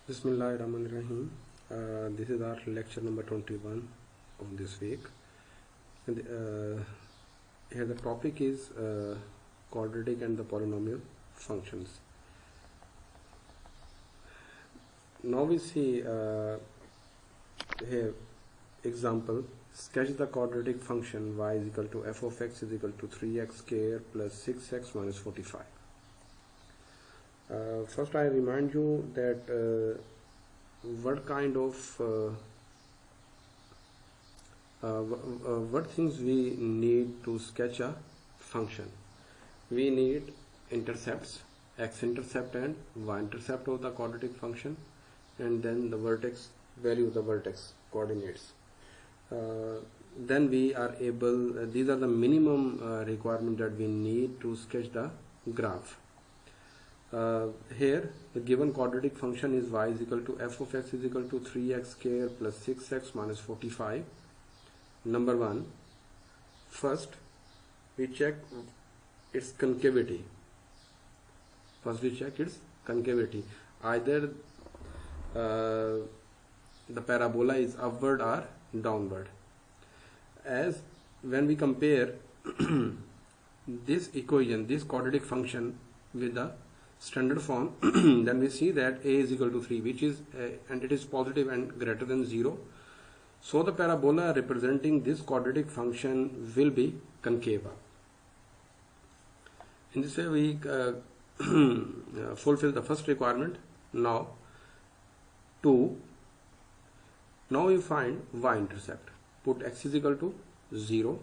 Bismillahirrahmanirrahim. This is our lecture number 21 of this week. And, here the topic is quadratic and the polynomial functions. Now we see here example. Sketch the quadratic function y is equal to f of x is equal to 3x square plus 6x minus 45. First I remind you that what kind of what things we need to sketch a function. We need intercepts, x-intercept and y-intercept of the quadratic function, and then the vertex value of the vertex coordinates. Then we are able, these are the minimum requirement that we need to sketch the graph. Here the given quadratic function is y is equal to f of x is equal to 3x square plus 6x minus 45. Number one, first we check its concavity. Either the parabola is upward or downward. As when we compare this equation, this quadratic function with the standard form, then we see that a is equal to 3, which is and it is positive and greater than 0. So the parabola representing this quadratic function will be concave. In this way we fulfill the first requirement. Now we find y-intercept. Put x is equal to 0.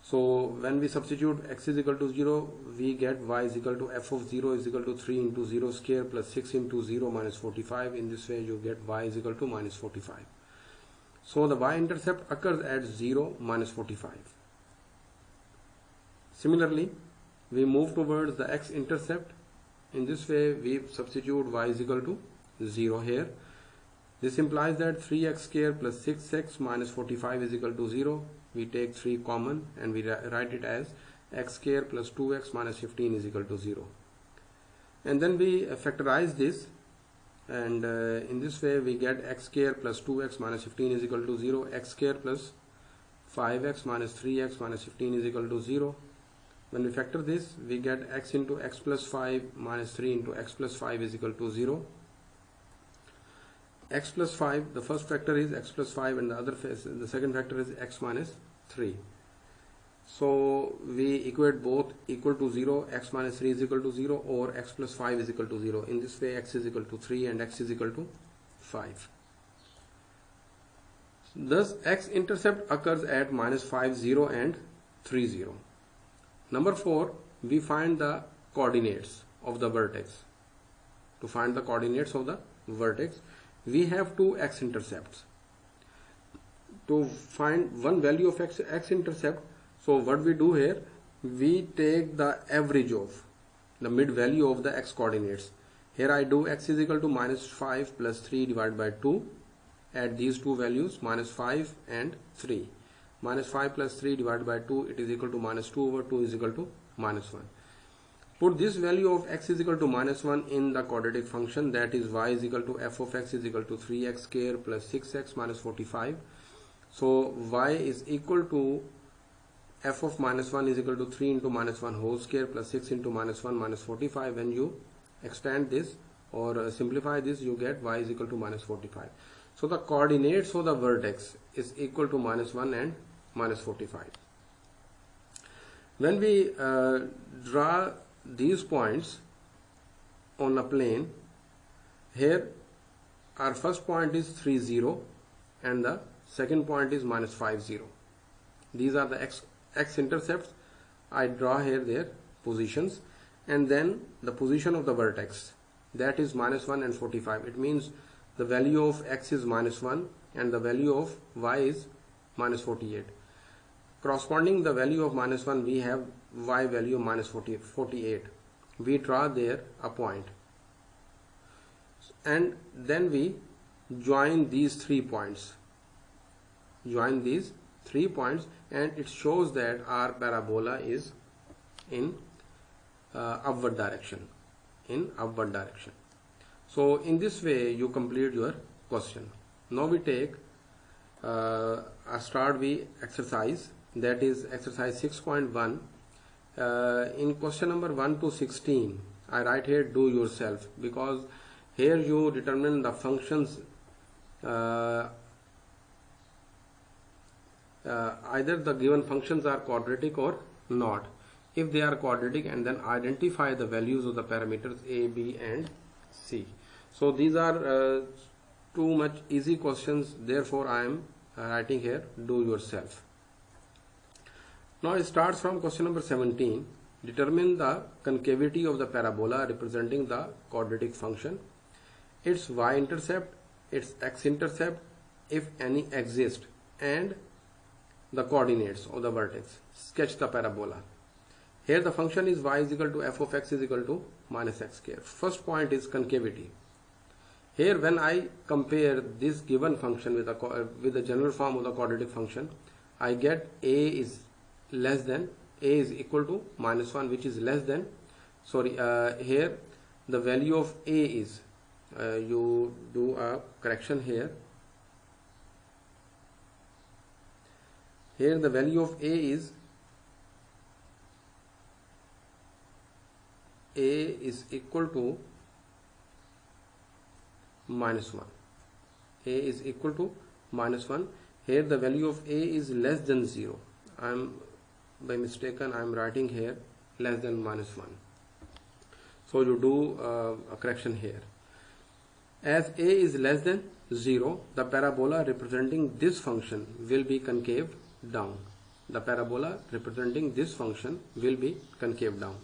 So when we substitute x is equal to 0, we get y is equal to f of 0 is equal to 3 into 0 square plus 6 into 0 minus 45. In this way you get y is equal to minus 45. So the y-intercept occurs at 0, minus 45. Similarly, we move towards the x-intercept. In this way we substitute y is equal to 0 here. This implies that 3x square plus 6x minus 45 is equal to 0. We take 3 common and we write it as x square plus 2x minus 15 is equal to 0. And then we factorize this, and in this way we get x square plus 2x minus 15 is equal to 0. X square plus 5x minus 3x minus 15 is equal to 0. When we factor this, we get x into x plus 5 minus 3 into x plus 5 is equal to 0. X plus 5, the first factor is x plus 5 and the second factor is x minus 3. So we equate both equal to 0, x minus 3 is equal to 0, or x plus 5 is equal to 0. In this way x is equal to 3 and x is equal to 5. Thus x-intercept occurs at minus 5, 0 and 3, 0. Number 4, we find the coordinates of the vertex. To find the coordinates of the vertex, we have two x-intercepts. To find one value of x-intercept, so what we do here, we take the average of the mid value of the x coordinates. Here I do x is equal to minus 5 plus 3 divided by 2. Add these two values, minus 5 and 3. Minus 5 plus 3 divided by 2, it is equal to minus 2 over 2 is equal to minus 1. Put this value of x is equal to minus 1 in the quadratic function, that is y is equal to f of x is equal to 3x square plus 6x minus 45. So y is equal to f of minus 1 is equal to 3 into minus 1 whole square plus 6 into minus 1 minus 45. When you extend this or simplify this, you get y is equal to minus 45. So the coordinates of the vertex is equal to minus 1 and minus 45. When we draw these points on a plane, here our first point is 3, 0 and the second point is minus 5, 0. These are the x-intercepts. I draw here their positions, and then the position of the vertex, that is minus 1 and 45. It means the value of x is minus 1 and the value of y is minus 48. Corresponding the value of minus 1, we have y value minus 48. We draw there a point, and then we join these 3 points. And it shows that our parabola is in upward direction. So in this way you complete your question. Now we take start with exercise, that is exercise 6.1. In question number 1 to 16 I write here do yourself, because here you determine the functions, either the given functions are quadratic or not. If they are quadratic, and then identify the values of the parameters a, b and c. So these are too much easy questions, therefore I am writing here do yourself. Now it starts from question number 17. Determine the concavity of the parabola representing the quadratic function, its y-intercept, its x-intercept, if any exist, and the coordinates of the vertex. Sketch the parabola. Here the function is y is equal to f of x is equal to minus x square. First point is concavity. Here when I compare this given function with the general form of the quadratic function, I get a is less than, a is equal to minus 1, which is less than, here the value of a is, you do a correction here. Here the value of a is equal to minus 1. A is equal to minus 1. Here the value of a is less than 0. I am by mistaken, I am writing here less than minus 1. So you do a correction here. As a is less than 0, the parabola representing this function will be concave down. The parabola representing this function will be concave down.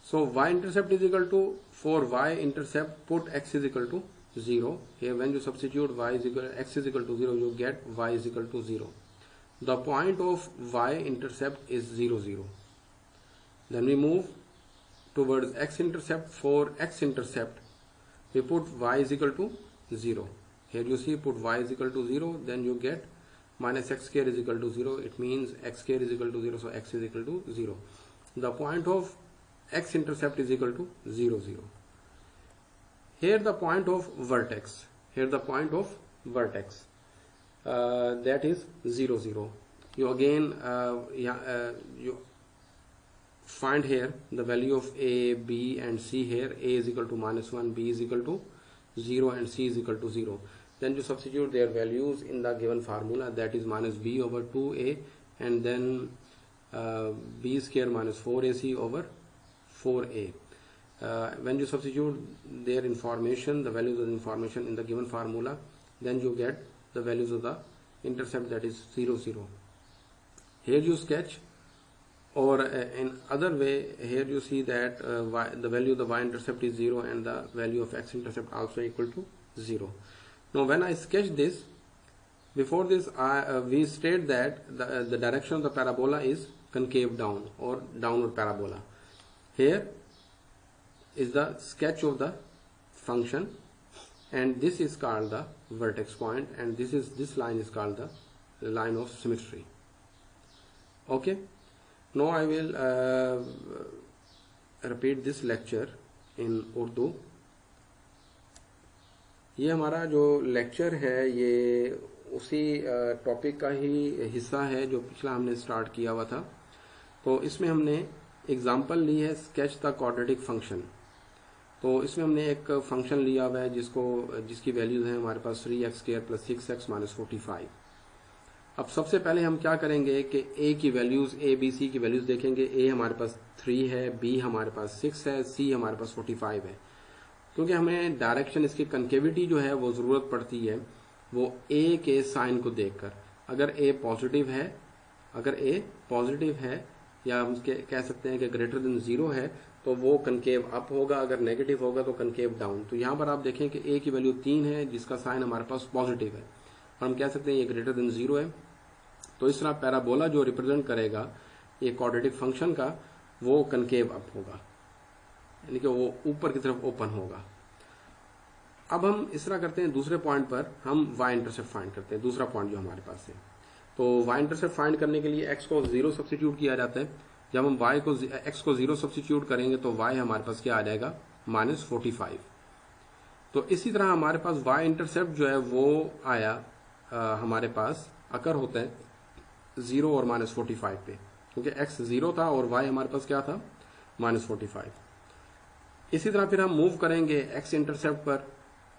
So y-intercept is equal to, for y-intercept put x is equal to 0. Here when you substitute x is equal to 0, you get y is equal to 0. The point of y-intercept is 0, 0. Then we move towards x-intercept. For x-intercept we put y is equal to 0. Here you see put y is equal to 0, then you get minus x square is equal to 0. It means x square is equal to 0, so x is equal to 0. The point of x-intercept is equal to 0, 0. Here the point of vertex. Here the point of vertex, that is 0, 0. You again you find here the value of a, b and c. Here a is equal to minus 1, b is equal to 0 and c is equal to 0. Then you substitute their values in the given formula, that is minus b over 2a, and then b square minus 4ac over 4a. When you substitute their information, the values of the information in the given formula, then you get the values of the intercept, that is 0, 0. Here you sketch, or in other way, here you see that the value of the y-intercept is 0 and the value of x-intercept also equal to 0. Now when I sketch this, before this we state that the direction of the parabola is concave down or downward parabola. Here is the sketch of the function, and this is called the vertex point, and this line is called the line of symmetry. Okay, now I will repeat this lecture in Urdu. ये हमारा जो lecture है ये उसी topic का ही हिस्सा है जो पिछला हमने स्टार्ट किया हुआ था. तो इसमें हमने एग्जांपल ली है स्केच द क्वाड्रेटिक फंक्शन. तो इसमें हमने एक फंक्शन लिया हुआ है जिसकी वैल्यूज हैं हमारे पास 3x² + 6x - 45. अब सबसे पहले हम क्या करेंगे कि a की वैल्यूज, a b c की वैल्यूज देखेंगे. a हमारे पास 3 है, b हमारे पास 6 है, c हमारे पास 45 है. क्योंकि हमें डायरेक्शन, इसकी कनकेविटी जो है वो जरूरत पड़ती है वो a के साइन को देखकर. अगर a पॉजिटिव है या हम कह सकते हैं कि ग्रेटर देन 0 है तो वो कनकेव अप होगा, अगर नेगेटिव होगा तो कनकेव डाउन. तो यहाँ पर आप देखें कि a की वैल्यू 3 है जिसका साइन हमारे पास पॉजिटिव है और हम कह सकते हैं ये ग्रेटर देन 0 है. तो इस तरह पैराबोला जो रिप्रेजेंट करेगा ये क्वाड्रेटिक फंक्शन का वो कनकेव अप होगा, यानी कि वो ऊपर की तरफ ओपन होगा. अब हम इस तरह करते हैं, दूसरे पॉइंट पर हम y इंटरसेप्ट फाइंड करते हैं, दूसरा पॉइंट जो हमारे पास है. तो y इंटरसेप्ट फाइंड करने के लिए x को 0 सब्स्टिट्यूट किया जाता है. जब हम x को 0 सब्स्टिट्यूट करेंगे तो y हमारे पास क्या आ जाएगा, -45। तो इसी तरह हमारे पास y इंटरसेप्ट जो है वो आया हमारे पास अकर होता है 0 और -45 पे, क्योंकि x 0 था और y हमारे पास क्या था -45। इसी तरह फिर हम मूव करेंगे x इंटरसेप्ट पर।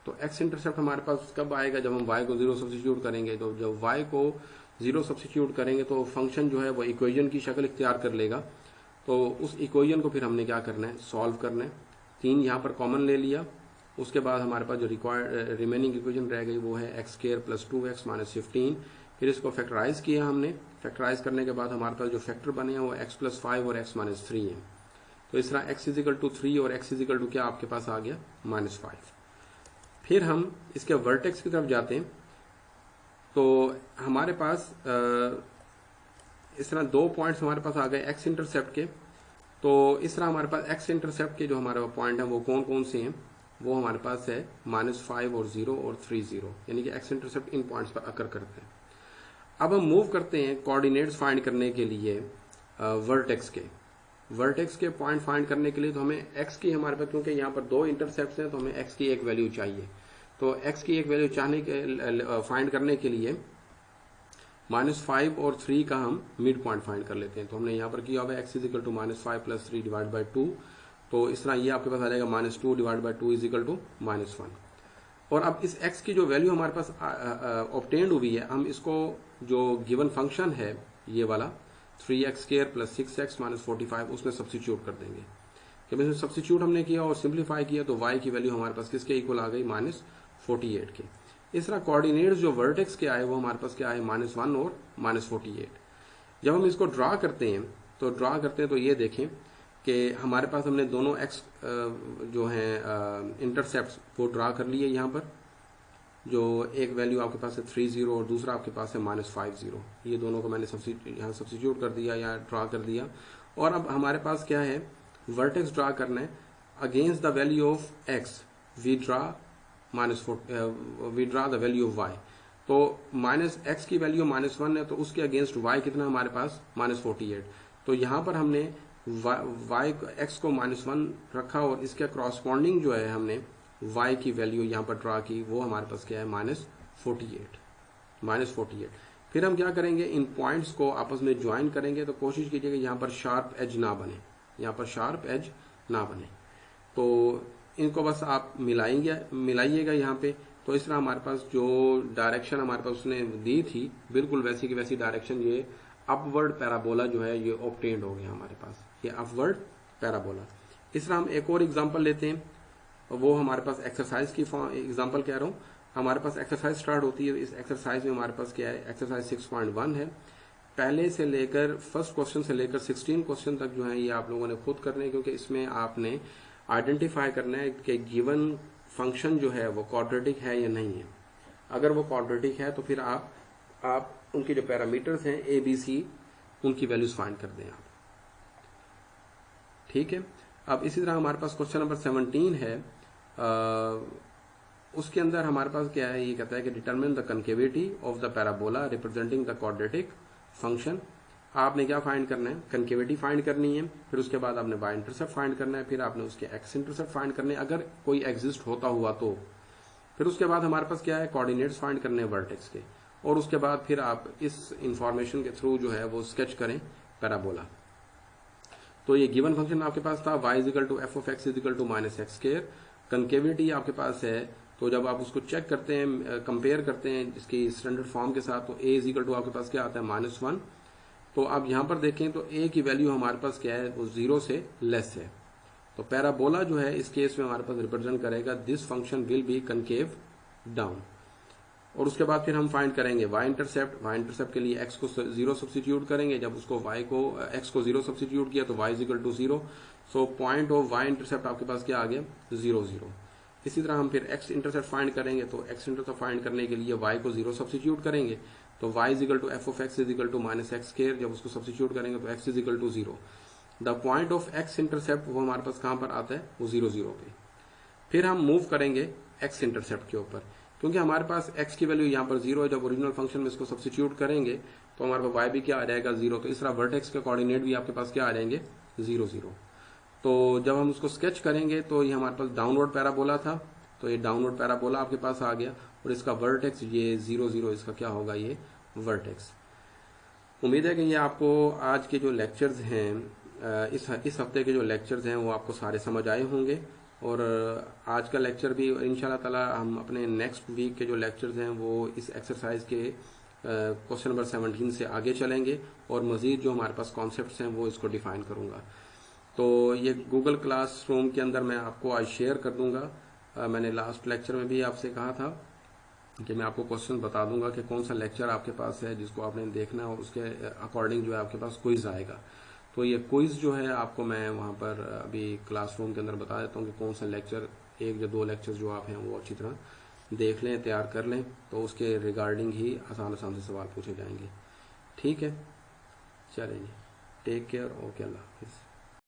तो x इंटरसेप्ट हमारे पास कब आएगा, जब हम y को 0 सब्स्टिट्यूट करेंगे। तो जब y को 0 सब्स्टिट्यूट करेंगे तो फंक्शन जो है वो इक्वेशन की शक्ल इख्तियार कर लेगा। तो उस इक्वेशन को फिर हमने क्या करना है, सॉल्व करना है। 3 यहाँ पर कॉमन ले लिया, उसके बाद हमारे पास जो रिक्वायर्ड रिमेनिंग इक्वेशन रह गई वो है x² + 2x - 15। फिर इसको फैक्टराइज किया हमने। फैक्टराइज करने के बाद हमारे पास जो फैक्टर बने हैं वो x + 5 और x - 3 है। तो इस तरह x = 3 और x = क्या आपके पास आ गया -5। फिर हम इसके वर्टेक्स की तरफ जाते हैं। तो हमारे पास इस तरह 2 पॉइंट्स हमारे पास आ गए x इंटरसेप्ट के। तो इस तरह हमारे पास x इंटरसेप्ट के जो हमारे पॉइंट हैं वो कौन कौन से हैं, वो हमारे पास है -5 और 0 और 3 0, यानी कि x इंटरसेप्ट इन पॉइंट्स पर अकर करते हैं। अब हम मूव करते हैं कोऑर्डिनेट्स फाइंड करने के लिए वर्टेक्स के पॉइंट फाइंड करने के लिए। तो हमें x की हमारे पास, क्योंकि यहाँ पर 2 इंटरसेप्ट हैं तो हमें x की एक वैल्यू चाहिए। तो x की एक वैल्यू फाइंड करने के लिए -5 और 3 का हम मिड पॉइंट फाइंड कर लेते हैं। तो हमने यहाँ पर किया हुआ x = -5 + 3 / 2। तो इस तरह ये आपके पास आ जाएगा -2 / 2 = -1। और अब इस x की जो वैल्यू हमारे पास ऑब्टेन्ड हुई है, हम इसको जो गिवन फंक्शन है ये वाला 3x² + 6x - 45 उसमें सब्स्टिट्यूट कर देंगे। जब इसमें सब्स्टिट्यूट हमने किया और सिंप्लीफाई किया तो y की वैल्यू हमारे पास किसके इक्वल आ गई, -48 के। इस तरह कोऑर्डिनेट्स जो वर्टेक्स के आए वो हमारे पास क्या आए, -1 और -48। जब हम इसको ड्रा करते हैं तो ये देखें कि हमारे पास हमने दोनों x जो हैं इंटरसेप्ट वो ड्रा कर लिए। यहाँ पर जो एक वैल्यू आपके पास है 3 0 और दूसरा आपके पास है -5 0। ये दोनों को मैंने यहाँ सब्स्टिट्यूट कर दिया या ड्रा कर दिया। और अब हमारे पास क्या है, वर्टेक्स ड्रा करना है। Against the value of x we draw the value of y। तो -x की वैल्यू -1 है, तो उसके अगेंस्ट y कितना हमारे पास -48। तो यहाँ पर हमने x को -1 रखा और इसके क्रॉसपॉन्डिंग जो है हमने y की वैल्यू यहाँ पर ड्रा की, वो हमारे पास क्या है -48। फिर हम क्या करेंगे, इन पॉइंट्स को आपस में ज्वाइन करेंगे। तो कोशिश कीजिए कि यहाँ पर शार्प एज ना बने, तो इनको बस आप मिलाइएगा यहाँ पे। तो इस तरह हमारे पास जो डायरेक्शन हमारे पास उसने दी थी बिल्कुल वैसी की वैसी डायरेक्शन, ये अपवर्ड पैराबोला जो है ये ऑब्टेन्ड हो गया हमारे पास, ये अपवर्ड पैराबोला। इस तरह हम एक और एग्जांपल लेते हैं, वो हमारे पास एक्सरसाइज की एग्जांपल कह रहा हूँ। हमारे पास एक्सरसाइज स्टार्ट होती है। इस एक्सरसाइज में हमारे पास क्या है, एक्सरसाइज 6.1 है। पहले से लेकर फर्स्ट क्वेश्चन से लेकर 16 क्वेश्चन तक जो है ये आप लोगों ने खुद करने हैं, क्योंकि इसमें आपने आइडेंटिफाई करना है कि गिवन फंक्शन जो है वो क्वाड्रेटिक है या नहीं है। अगर वो क्वाड्रेटिक है तो फिर आप उनकी जो पैरामीटर्स हैं ABC उनकी वैल्यूज फाइंड कर दें आप, ठीक है। अब इसी तरह हमारे पास क्वेश्चन नंबर 17 है। उसके अंदर हमारे पास क्या है, ये कहता है कि determine the concavity of the parabola representing the quadratic function. आपने क्या फाइंड करना है, कनकेविटी फाइंड करनी है। फिर उसके बाद आपने y इंटरसेप्ट फाइंड करना है। फिर आपने उसके x इंटरसेप्ट फाइंड करने, अगर कोई एग्जिस्ट होता हुआ तो। फिर उसके बाद हमारे पास क्या है, कोऑर्डिनेट्स फाइंड करने हैं वर्टेक्स के। और उसके बाद फिर आप इस इंफॉर्मेशन के थ्रू जो है वो स्केच करें पैराबोला। तो ये गिवन फंक्शन आपके पास था y = f(x) = -x²। कनकेविटी आपके पास है, तो जब आप उसको चेक करते हैं, कंपेयर करते हैं इसकी स्टैंडर्ड फॉर्म के साथ, तो a = आपके पास क्या आता है, -1। तो अब यहाँ पर देखें तो a की वैल्यू हमारे पास क्या है, वो 0 से लेस है। तो पैराबोला जो है इस केस में हमारे पास रिप्रेजेंट करेगा this function will be concave down. और उसके बाद फिर हम फाइंड करेंगे y इंटरसेप्ट के लिए x को 0 सब्स्टिट्यूट करेंगे। जब उसको x को 0 सब्स्टिट्यूट किया तो y = 0। So point of y intercept आपके पास क्या आ गया, 0 0। इसी तरह हम फिर x इंटरसेप्ट फाइंड करेंगे। तो x इंटरसेप्ट फाइंड करने के लिए y को 0 सब्स्टिट्यूट करेंगे। तो y = f(x) = -x²। जब उसको सब्स्टिट्यूट करेंगे तो x = 0। The point of x intercept वो हमारे पास कहाँ पर आता है, वो 0 0 पे। फिर हम मूव करेंगे x इंटरसेप्ट के ऊपर, क्योंकि हमारे पास x की वैल्यू यहाँ पर 0 है। जब ओरिजिनल फंक्शन में इसको सब्स्टिट्यूट करेंगे तो हमारे पास y भी क्या आ जाएगा, 0। तो इस तरह वर्टेक्स के कोऑर्डिनेट भी आपके पास क्या आ जाएंगे, 0 0। तो जब हम उसको स्केच करेंगे तो ये हमारे पास डाउनवर्ड पैराबोला था, तो ये डाउनवर्ड पैराबोला आपके पास आ गया और इसका वर्टेक्स ये 0 0 इसका क्या होगा, ये वर्टेक्स। उम्मीद है कि ये आपको आज के जो लेक्चर्स हैं, इस हफ्ते के जो लेक्चर्स हैं वो आपको सारे समझ आए होंगे। और आज का लेक्चर भी इंशाल्लाह ताला हम अपने नेक्स्ट वीक के जो लेक्चर्स हैं वो इस एक्सरसाइज के क्वेश्चन नंबर 17 से आगे चलेंगे और मजीद जो हमारे पास कॉन्सेप्ट्स हैं वो इसको डिफाइन करूंगा। तो ये गूगल क्लासरूम के अंदर मैं आपको आज शेयर कर दूंगा। मैंने लास्ट लेक्चर में भी आपसे कहा था कि मैं आपको क्वेश्चन बता दूंगा कि कौन सा लेक्चर आपके पास है जिसको आपने देखना है, उसके अकॉर्डिंग जो है आपके पास क्विज आएगा। तो ये क्विज जो है आपको मैं वहां पर अभी क्लासरूम के अंदर बता देता हूँ कि कौन सा लेक्चर, 1 या 2 लेक्चर जो आप हैं वो अच्छी तरह देख लें, तैयार कर लें, तो उसके रिगार्डिंग ही आसान आसान से सवाल पूछे जाएंगे। ठीक है, चलें जी, टेक केयर, ओके, अल्लाह हाफिज़।